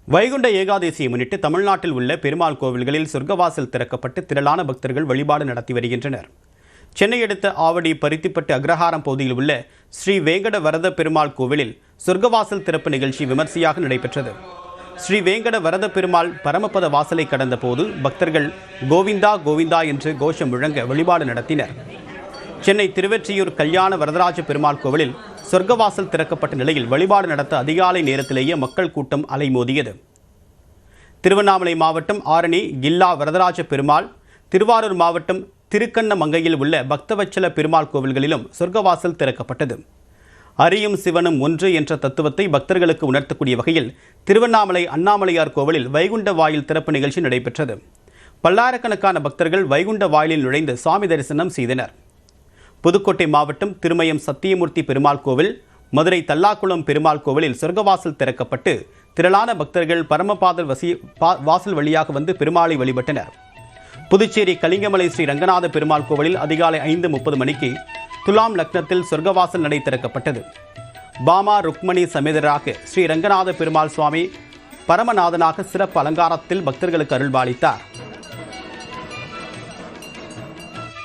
வைகுண்ட ஏகாதசியை முன்னிட்டு தமிழ்நாட்டில் உள்ள பெருமாள் கோவில்களில் சொர்க்கவாசல் திறக்கப்பட்டு திரளான பக்தர்கள் வழிபாடு நடத்தி வருகின்றனர். சென்னை அடுத்த ஆவடி பருத்திப்பட்டு அக்ரஹாரம் பகுதியில் உள்ள ஸ்ரீ வேங்கட வரத பெருமாள் கோவிலில் சொர்க்கவாசல் திறப்பு நிகழ்ச்சி விமர்சையாக நடைபெற்றது. ஸ்ரீ வேங்கட வரத பெருமாள் பரமபத வாசலை கடந்த போது பக்தர்கள் கோவிந்தா கோவிந்தா என்று கோஷம் முழங்க வழிபாடு நடத்தினர். சென்னை திருவெற்றியூர் கல்யாண வரதராஜ பெருமாள் கோவிலில் சொர்க்கவாசல் திறக்கப்பட்ட நிலையில் வழிபாடு நடத்த அதிகாலை நேரத்திலேயே மக்கள் கூட்டம் அலைமோதியது. திருவண்ணாமலை மாவட்டம் ஆரணி கில்லா வரதராஜ பெருமாள், திருவாரூர் மாவட்டம் திருக்கண்ணமங்கையில் உள்ள பக்தவச்சல பெருமாள் கோவில்களிலும் சொர்க்கவாசல் திறக்கப்பட்டது. அரியும் சிவனும் ஒன்று என்ற தத்துவத்தை பக்தர்களுக்கு உணர்த்தக்கூடிய வகையில் திருவண்ணாமலை அண்ணாமலையார் கோவிலில் வைகுண்ட வாயில் திறப்பு நிகழ்ச்சி நடைபெற்றது. பல்லாயிரக்கணக்கான பக்தர்கள் வைகுண்ட வாயிலில் நுழைந்து சாமி தரிசனம் செய்தனர். புதுக்கோட்டை மாவட்டம் திருமயம் சத்தியமூர்த்தி பெருமாள் கோவில், மதுரை தல்லாக்குளம் பெருமாள் கோவிலில் சொர்க்கவாசல் திறக்கப்பட்டு திரளான பக்தர்கள் பரமபாதல் வாசல் வழியாக வந்து பெருமாளை வழிபட்டனர். புதுச்சேரி கலிங்கமலை ஸ்ரீ ரங்கநாத பெருமாள் கோவிலில் அதிகாலை 5:30 மணிக்கு துலாம் லக்னத்தில் சொர்க்கவாசல் நடை திறக்கப்பட்டது. பாமா ருக்மணி சமேதராக ஸ்ரீ ரங்கநாத பெருமாள் சுவாமி பரமநாதனாக சிறப்பு அலங்காரத்தில் பக்தர்களுக்கு அருள்பாலித்தார்.